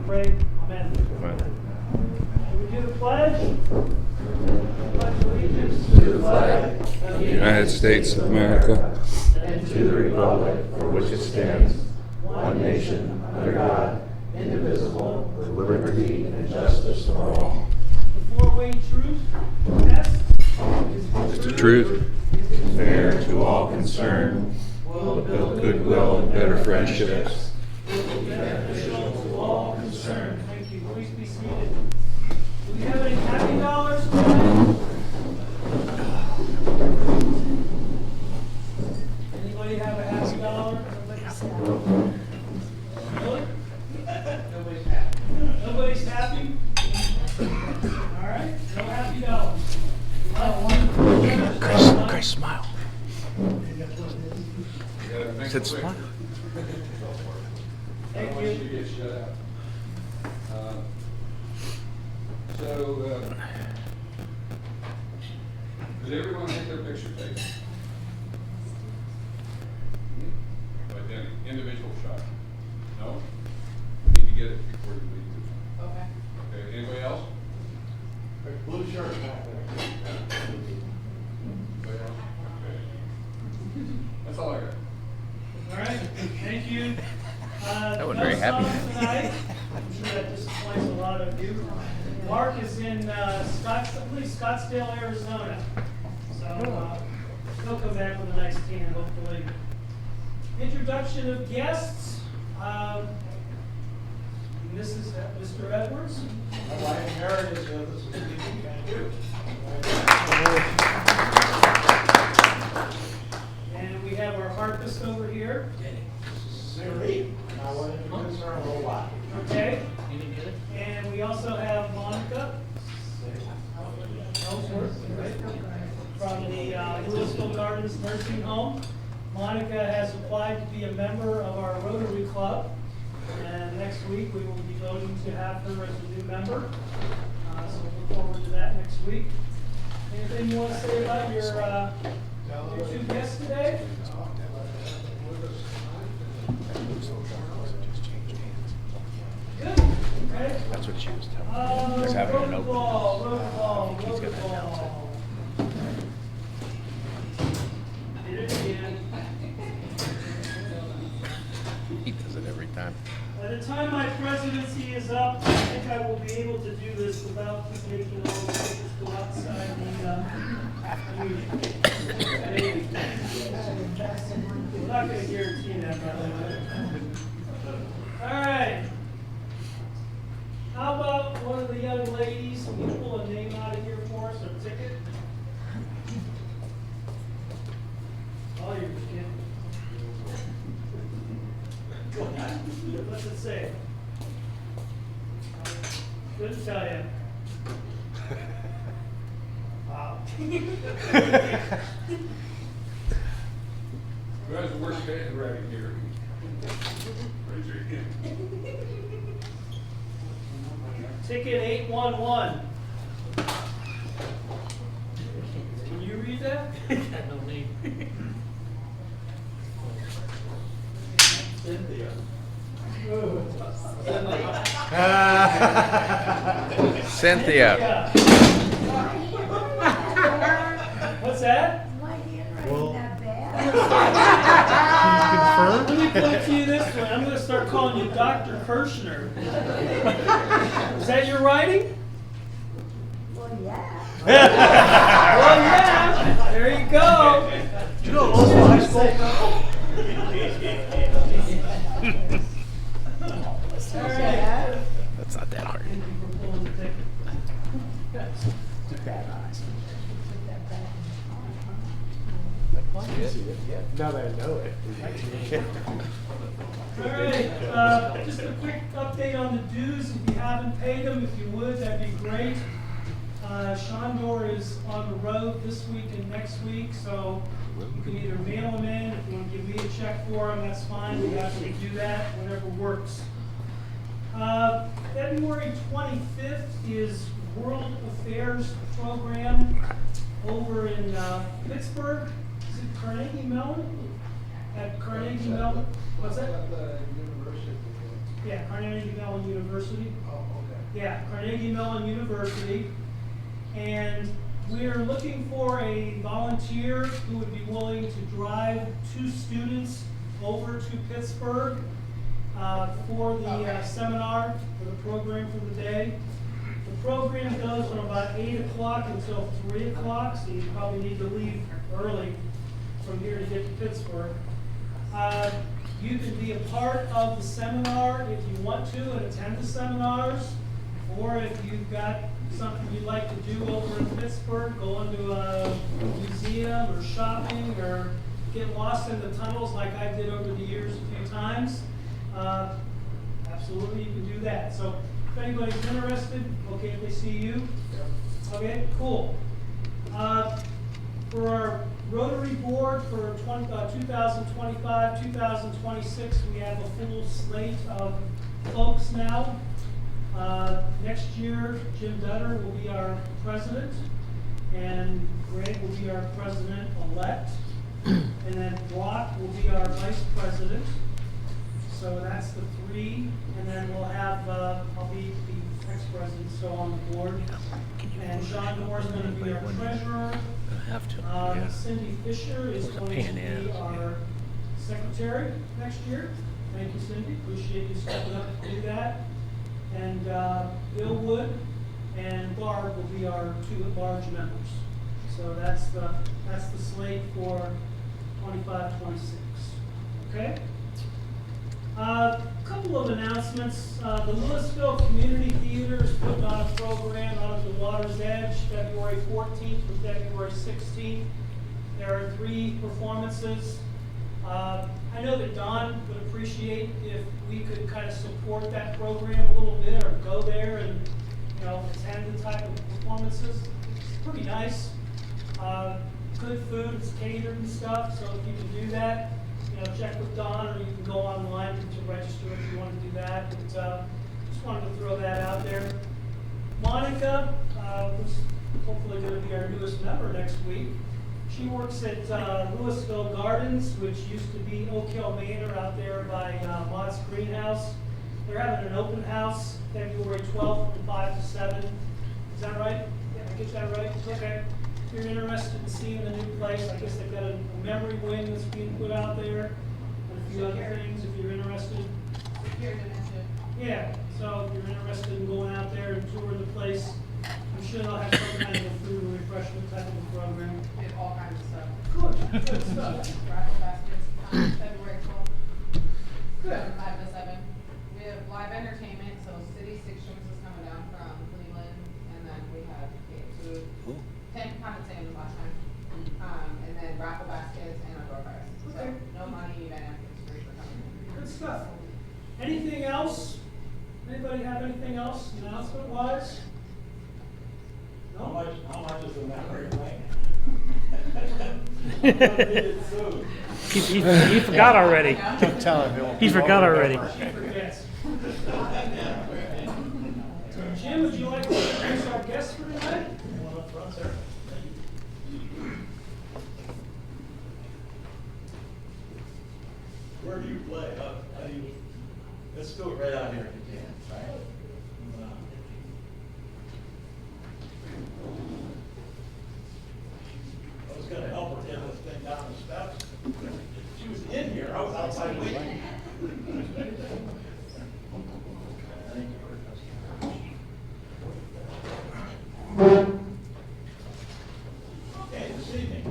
pray. Amen. Can we do the pledge? Pledge allegiance to the flag of the United States of America, and to the republic for which it stands, one nation, under God, indivisible, with liberty and justice for all. The four-way truth test is the truth, Fair to all concerned, will build goodwill and better friendships. beneficial to all concerned. Thank you. Please be seated. Do we have any happy dollars tonight? Anybody have a happy dollar? Really? Nobody's happy. Nobody's happy? All right, no happy dollars. Chris, smile. Said smile. Thank I want you to you. get shut out. Did everyone get their picture taken? But then, individual shot? No? You need to get it before you leave. Okay. Okay, anybody else? Blue shirt back there. Anybody else? Okay. That's all I got. All right, thank you. That wasn't very no happy. song tonight. I'm sure that disappoints a lot of you. Mark is in Scottsdale, Arizona. So he'll come back with a nice tan, hopefully. Introduction of guests. This is Mr. Edwards. My wife Mary is with us this evening. Thank you. And we have our harpist over here. Siri, and I want to introduce her in a little while. Okay. And we also have Monica Ellsworth from the Louisville Gardens Nursing Home. Monica has applied to be a member of our Rotary Club, and next week we will be voting to have her as a new member. So we'll look forward to that next week. Anything you want to say about your two guests today? Good. Okay. That's what she was telling me. Just having an open. Road He's got that down Did it again. He does it every time. By the time my presidency is up, I think I will be able to do this without making all the papers go outside the meeting. I'm not going to guarantee that, by the way. All right. How about one of the young ladies, can you pull a name out of here for us, or ticket? Oh, you're kidding. What's it say? Couldn't tell you. Wow. Who has the worst handwriting here? Raise your hand. Ticket 811. Can you read that? Cynthia. Cynthia. What's that? My handwriting that bad? Let me put it to you this way. I'm going to start calling you Dr. Kirshner. Is that your writing? Well, yeah. Well, yeah. There you go. Do you know Louisville High School? All right. That's not that hard. Thank you for pulling the ticket. Now that I know it. All right, just a quick update on the dues. If you haven't paid them, if you would, that'd be great. Shondor is on the road this week and next week, so you can either mail them in. If you want to give me a check for them, that's fine. We have to do that, whatever works. February 25th is World Affairs Program over in Pittsburgh. Is it Carnegie Mellon? At Carnegie Mellon? What's that? Yeah, Carnegie Mellon University. Oh, okay. Yeah, Carnegie Mellon University. And we're looking for a volunteer who would be willing to drive 2 students over to Pittsburgh for the seminar, for the program for the day. The program goes from about 8 o'clock until 3 o'clock, so you probably need to leave early from here to get to Pittsburgh. You can be a part of the seminar if you want to and attend the seminars, or if you've got something you'd like to do over in Pittsburgh, go into a museum or shopping or get lost in the tunnels like I did over the years a few times. Absolutely, you can do that. So if anybody's interested, okay if they see you? Okay, cool. For our Rotary Board for 2025, 2026, we have a full slate of folks now. Next year, Jim Dutter will be our president, and Greg will be our president-elect, and then Brock will be our vice president. So that's the 3, and then we'll have, I'll be the ex-president, so on the board. And Sean Moore's going to be our treasurer. I have to. Yeah. Cindy Fisher is Where's the going pen to is? be our secretary next year. Thank you, Cindy. Appreciate you stepping up to do that. And Bill Wood and Barb will be our 2 at-large members. So that's the slate for 25-26. Okay. Couple of announcements. The Louisville Community Theater is putting on a program out of the Water's Edge, February 14th to February 16th. There are 3 performances. I know that Don would appreciate if we could kind of support that program a little bit, or go there and, you know, attend the type of performances. It's pretty nice. Good food, it's catered and stuff, so if you can do that, you know, check with Don, or you can go online to register if you want to do that. But just wanted to throw that out there. Monica, who's hopefully going to be our newest member next week, she works at Louisville Gardens, which used to be Oak Hill Manor out there by Mott's Greenhouse. They're having an open house February 12th from 5 to 7. Is that right? Did I get that right? Okay. If you're interested in seeing the new place, I guess they've got a memory wing that's being put out there, and a few other things if you're interested. Yeah, so if you're interested in going out there and touring the place, I'm sure they'll have some kind of a food and refreshment type of a program. We have all kinds of stuff. Good, good stuff. Raffle baskets, February 12th. Good. From 5 to 7. We have live entertainment, so City Six Strings is coming down from Cleveland, and then we have food. 10 pounds of same as last time. And then raffle baskets and a door prize. So Okay. no money, even if it's free for coming. Good stuff. Anything else? Anybody have anything else announcement-wise? How No? much is the memory He forgot already. Don't tell him. He forgot already. She forgets. Jim, would you like to introduce our guest for tonight? Come on up front, sir. Where do you play? How do you? Let's do it right out here if you can, right? I was gonna help her get this thing down the steps. She was in here, I was outside waiting. Okay, this evening,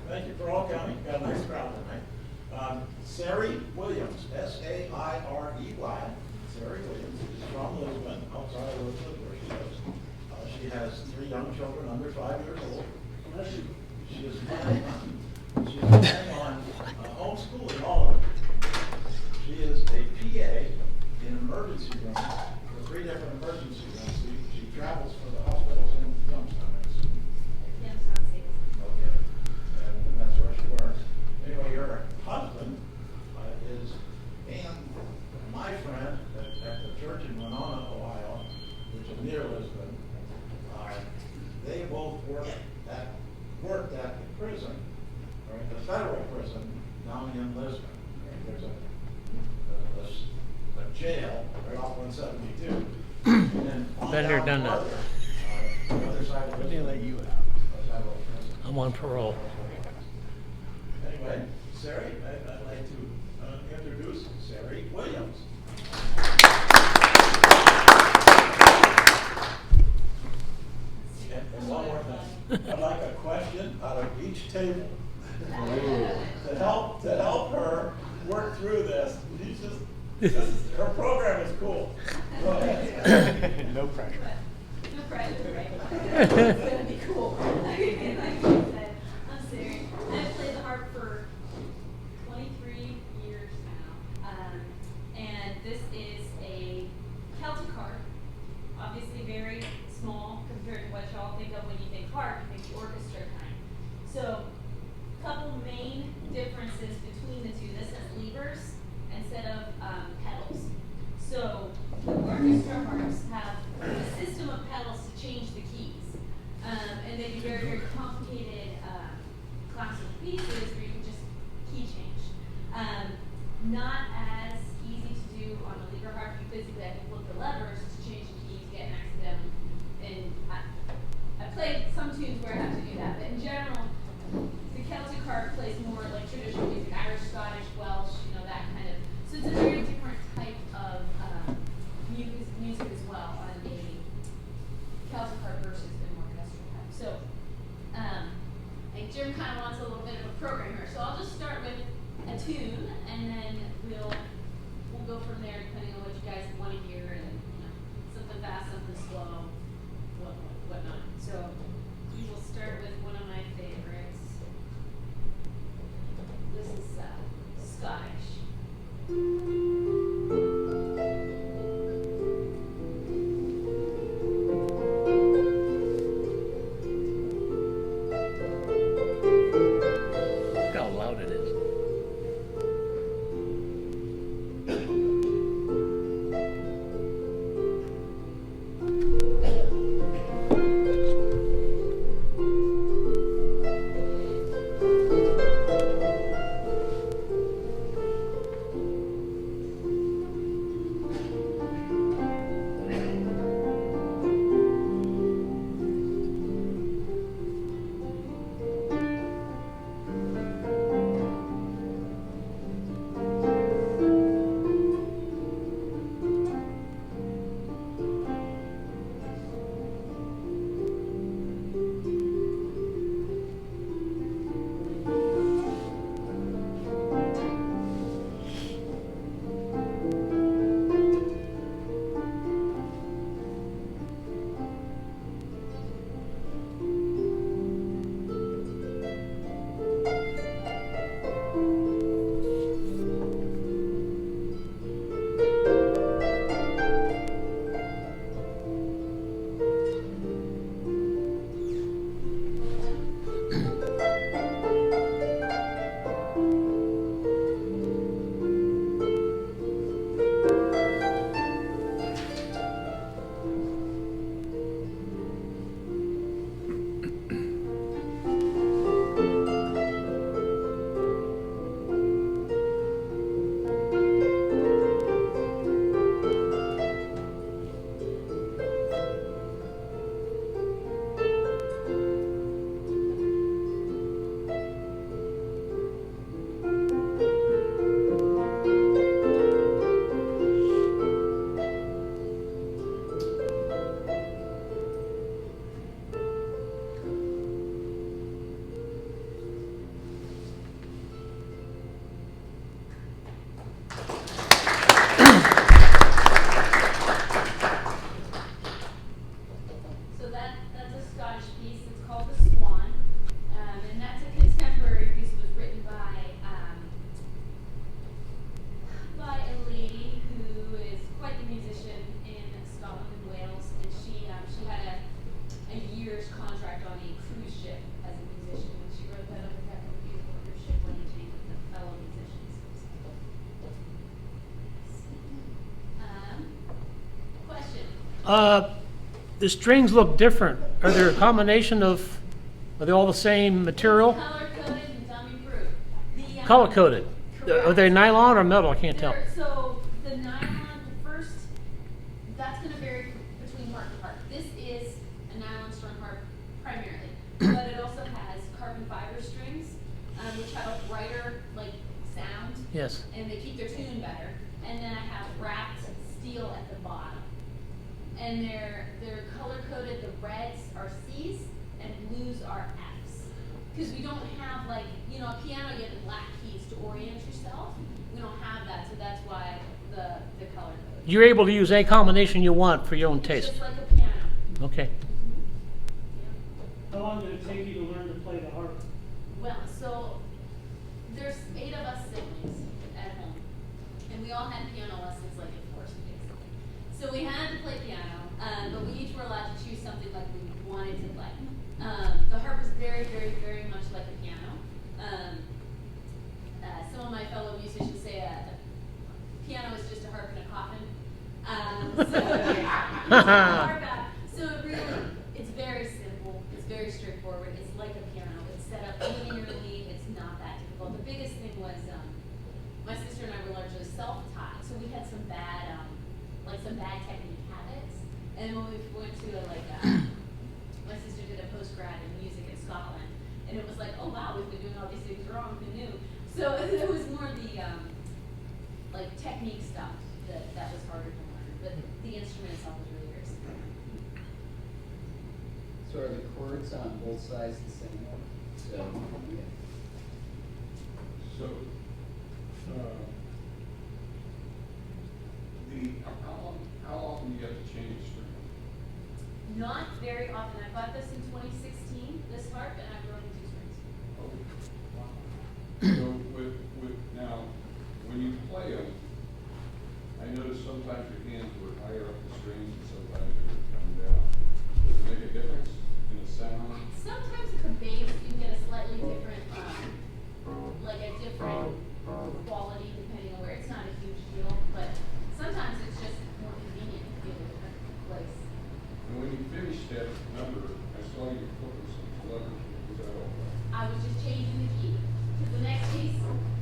thank you for all coming, got a nice crowd tonight. Sari Williams, S-A-I-R-E-Y, Sari Williams, is from Lisbon, outside of Lisbon where she lives. She has 3 young children under 5 years old. She is planning on homeschooling all of them. She is a PA in emergency rooms, for 3 different emergency rooms. She travels for the hospitals in Youngstown. Okay, and that's where she works. Anyway, her husband is, and my friend at the church in Winona, Ohio, which is near Lisbon. They both worked at the prison, or the federal prison down in Lisbon. jail, right off 172. And then on Been there, down done that. farther, the other side of the They let you out. other side of the prison. I'm on parole. Anyway, Sari, I'd like to introduce Sari Williams. And one more thing, I'd like a question out of each table to help her work through this. Her program is cool. Go ahead. No pressure. No pressure, right? It's gonna be cool. Like you said, I'm serious. I've played the harp for 23 years now. And this is a Celtic harp, obviously very small compared to what y'all think of when you think harp, you think the orchestra kind. So, couple main differences between the two. This has levers instead of pedals. So the orchestra harps have a system of pedals to change the keys. And they do very, very complicated classical pieces where you can just key change. Not as easy to do on a lever harp. You physically have to flip the levers to change the keys, get an accidental. And I played some tunes where I have to do that, but in general, the Celtic harp plays more like traditional music, Irish, Scottish, Welsh, that kind of. So it's a very different type of music as well on a Celtic harp versus an orchestral harp. So, I think Jim kind of wants a little bit of a program here. So I'll just start with a tune, and then we'll go from there depending on what you guys want to hear, and something fast, something slow, whatnot. So we will start with one of my favorites. This is Scottish. Look how loud it is. The strings look different. Are there a combination of, are they all the same material? Color coded and dummy proof. Color coded. Are they nylon or metal? I can't tell. So the nylon Yes. And they keep their tune better. And then I have wrapped steel at the bottom. And they're color coded. The reds are C's and blues are F's. Because we don't have like, you know, a piano, you have the black keys to orient yourself. We don't have that, so that's why the color code. You're able to use any combination you want for your own It's taste. just like a piano. Okay. How long did it take you to learn to play the harp? Well, so there's 8 of us siblings at home, and we all had piano lessons like at 4 basically. So we had to play piano, but we each were allowed to choose something like we wanted to play. The harp is very, very, very much like a piano. Some of my fellow musicians say a piano is just a harp in a coffin. So it really, it's very simple. It's very straightforward. It's like a piano. It's set up linearly. It's not that difficult. The biggest thing was my sister and I were largely self-taught, so we had some bad technique habits. And when we went to my sister did a postgrad in music in Scotland, and it was like, oh wow, we've been doing all these things wrong. Who knew? So it was more the technique stuff that was harder to learn, but the instrument itself was really very simple. So are the chords on both sides the same? So, yeah. So, how often do you have to change the string? Not very often. I bought this in 2016, this harp, and I've broken 2 strings. Okay. So now, when you play them, I notice sometimes your hands would higher up the strings and sometimes they would come down. Does it make a difference in the sound? Sometimes at the bass, you can get a slightly different, like a different quality depending on where. It's not a huge deal, but sometimes it's just more convenient to be in a different place. And when you finished that number, I saw you flipping some levers. Was that all right? I was just changing the key. Because the next piece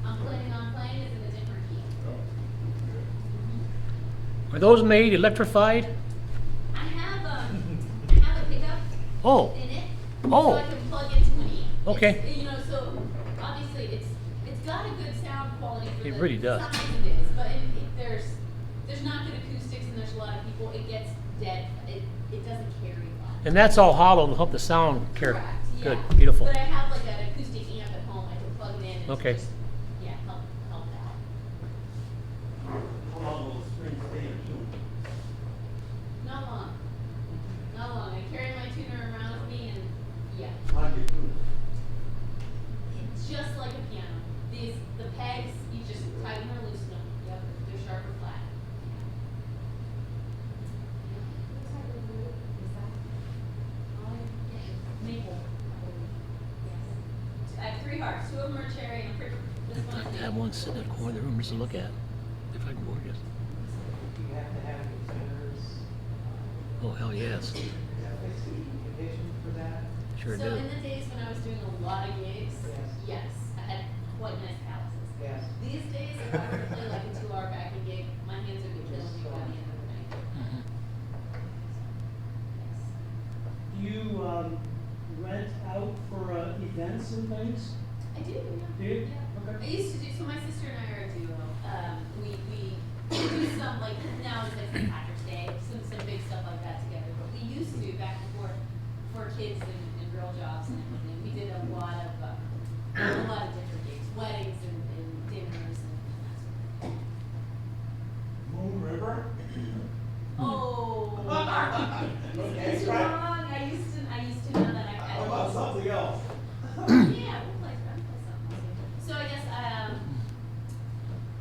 I'm planning on playing is in a different key. Oh, good. Are those made electrified? I have a pickup Oh. in it. Oh. So I can plug into an E. Okay. It's, you know, so obviously it's got a good sound quality for It the really does. size it is, but if there's not good acoustics and there's a lot of people, it gets dead. It doesn't carry well. And that's all hollow to help the sound carry. Correct, yeah. Good, beautiful. But I have like an acoustic amp at home. I can plug it in and Okay. just, help out. How long will the string stay in tune? Not long. Not long. I carry my tuner around with me and How do you tune it? it's just like a piano. The pegs, you just tighten or loosen them. Yep, they're sharp or flat. Maple. Yes. I have 3 harps. 2 of them are cherry and a prickle. This one is I have maple. one sitting in the corner of the room just to look at. If I can gorgeous. Do you have to have containers? Oh, hell yes. Is there a condition for that? Sure So do. in the days when I was doing a lot of gigs, Yes. yes, I had quite nice calluses. Yes. These days, if I were to play like a 2-hour backing gig, my hands would be killing me by the end of the night. Mhm. Do you rent out for events and things? I do, yeah. Do you? Yeah. Okay. I used to do, so my sister and I are a duo. We do some, like, now it's like St. Patrick's Day, some big stuff like that together. But we used to, back and forth, for kids and girl jobs and everything. We did a lot of different gigs, weddings and dinners and that sort of thing. Moon River? Oh. Okay, It's right. wrong. I used to know that. How about something else? Yeah, we'll play something else. So I guess,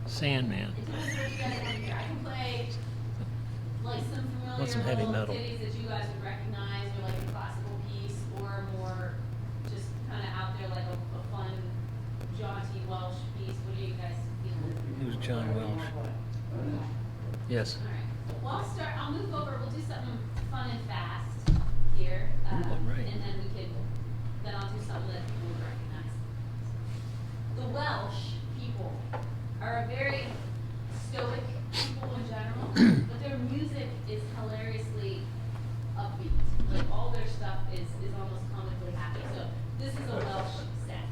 Sandman. it depends what you guys want to hear. I can play like some familiar Want some heavy little metal. ditties that you guys would recognize, or like a classical piece, or more just kind of out there like a fun, jaunty Welsh piece. What are you guys feeling? Who's John Welsh? Yes. All right. Well, I'll move over. We'll do something fun and fast here, Ooh, all right. and then I'll do something that people would recognize. The Welsh people are a very stoic people in general, but their music is hilariously upbeat. Like all their stuff is almost comically happy. So this is a Welsh set.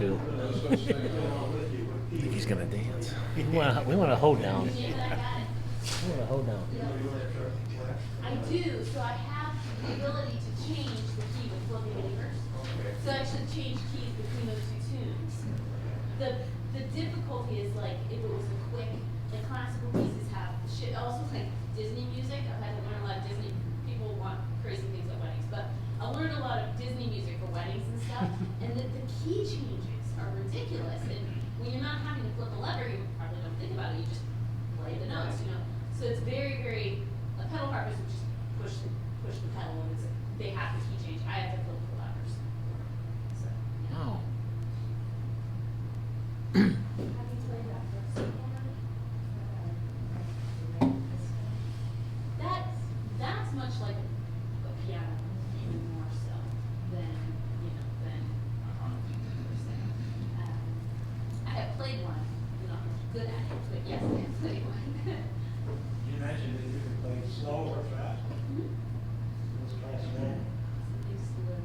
do. No such thing. I think he's gonna dance. We want a hoedown. We want a hoedown. I do, so I have the ability to change the key with flipping levers. So I should change keys between those two tunes. The difficulty is like if it was a quick, like classical pieces have shit, also like Disney music. I've had to learn a lot of Disney. People want crazy things at weddings, but I learned a lot of Disney music for weddings and stuff. And the key changes are ridiculous. And when you're not having to flip a lever, you probably don't think about it. You just play the notes, you know. So it's very, very. A pedal harpist would just push the pedal, and they have the key change. I have to flip the levers. So. Yeah. Oh. Have you played that first one? That's much like a piano, even more so than per se. I have played one, not good at it, but yes, I have played one. You mentioned that you can play slow or fast. Let's try slow. Something slow.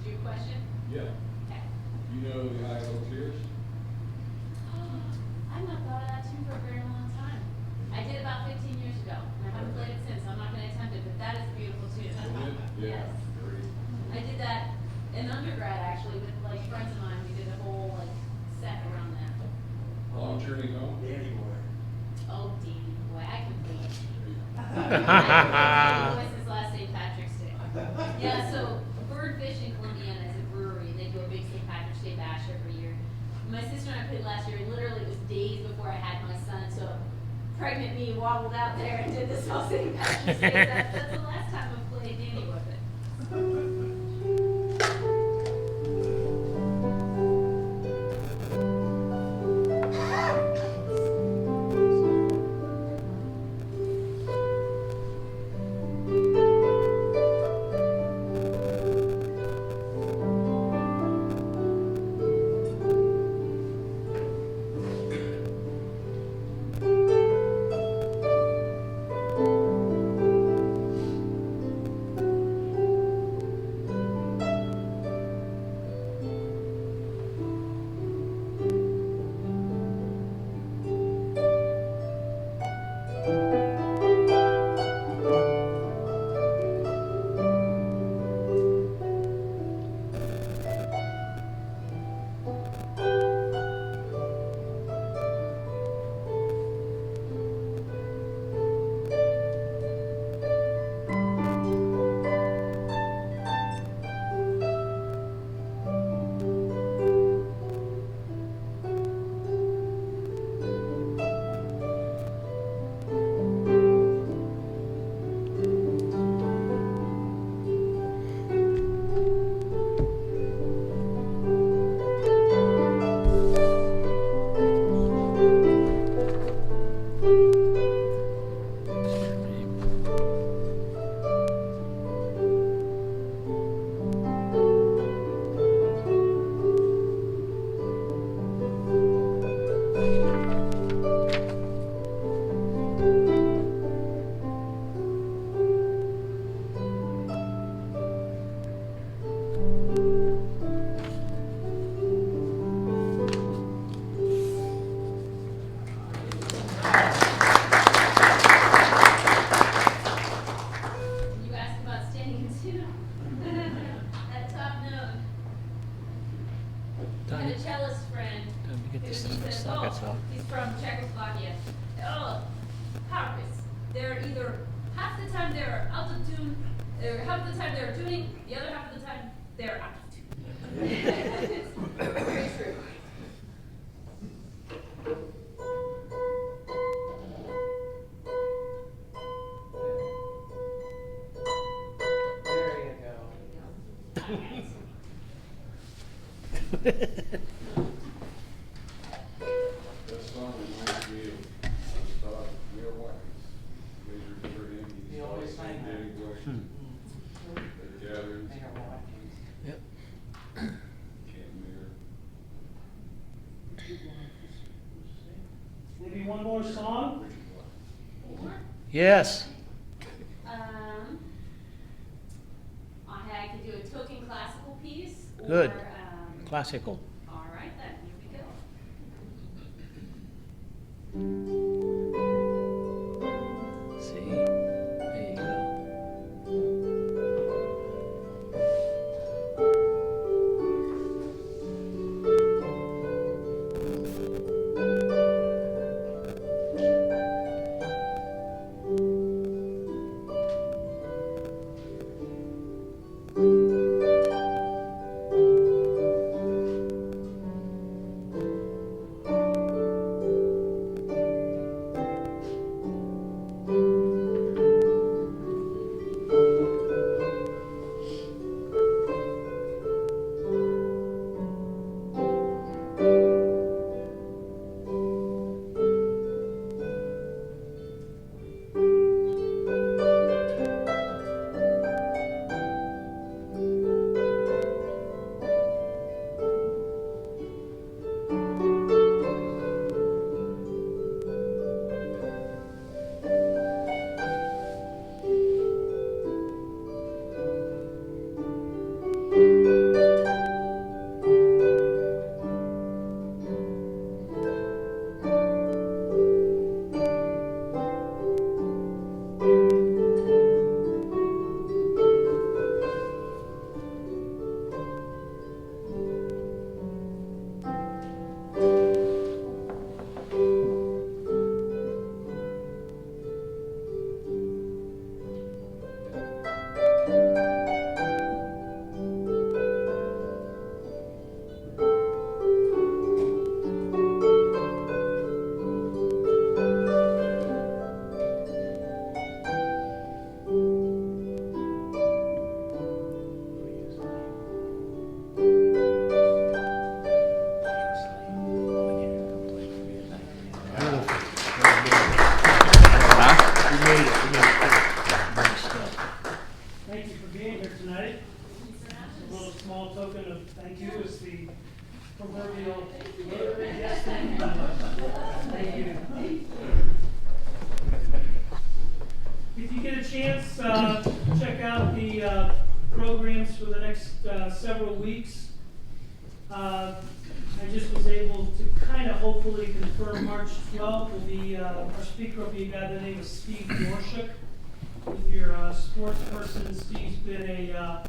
Is your question? Yeah. Okay. You know the I Ho Tears? I've not thought of that tune for a very long time. I did about 15 years ago, and I haven't played it since, so I'm not gonna attempt it, but that is a beautiful tune. Isn't it? Yeah. Yes. Great. I did that in undergrad, actually, with like friends of mine. We did a whole like set around that. Long Journey Home? Danny boy. Oh, Danny boy, I can play it. There you go. What's his last St. Patrick's Day? Yeah, so Birdfish in Columbiana is a brewery, and they do a big St. Patrick's Day bash every year. My sister and I played last year, and literally it was days before I had my son, so pregnant me wobbled out there and did this whole St. Patrick's Day. That's the last time I've played Danny with it. He's from Czechoslovakia. Oh, harpists. They're either half the time they're out of tune, or half the time they're tuning, the other half of the time they're out of tune. It's very true. There you go. That song reminds me of, I was taught Mayor Watkins. You guys remember him? He always sang that. Danny Boy. They gathered, Mayor Watkins. Camp Mayor. Maybe one more song? Yes. I could do a token classical piece. Good. Or, Classical. See? There you go. Thank you for being here tonight. A little small token of thank you is the proverbial Rotary guest thing. Thank you. If you get a chance, check out the programs for the next several weeks. I just was able to kind of hopefully confirm March 12th will be, our speaker will be a guy by the name of Steve Dorshuk. If you're a sports person, Steve's been a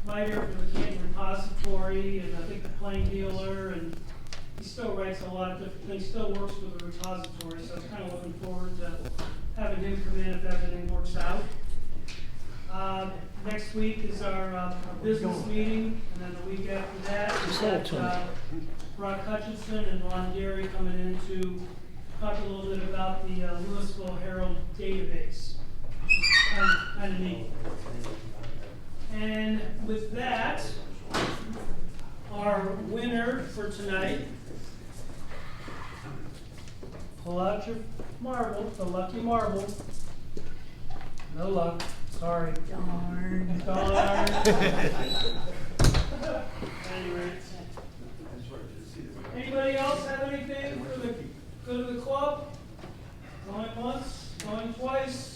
writer for the Canton Repository and I think the Plain Dealer, and he still writes a lot of different things, still works with the repository, so I'm kind of looking forward to having him come in if everything works out. Next week is our business meeting, and then the week after that, we've got Brock Hutchinson and Ron Gary coming in to talk a little bit about the Louisville Herald database. Kind of neat. And with that, our winner for tonight, pull out your marble, the lucky marble. No luck, sorry. Darn. Darn. Anyway. Anybody else have anything for the good of the club? Going once, going twice?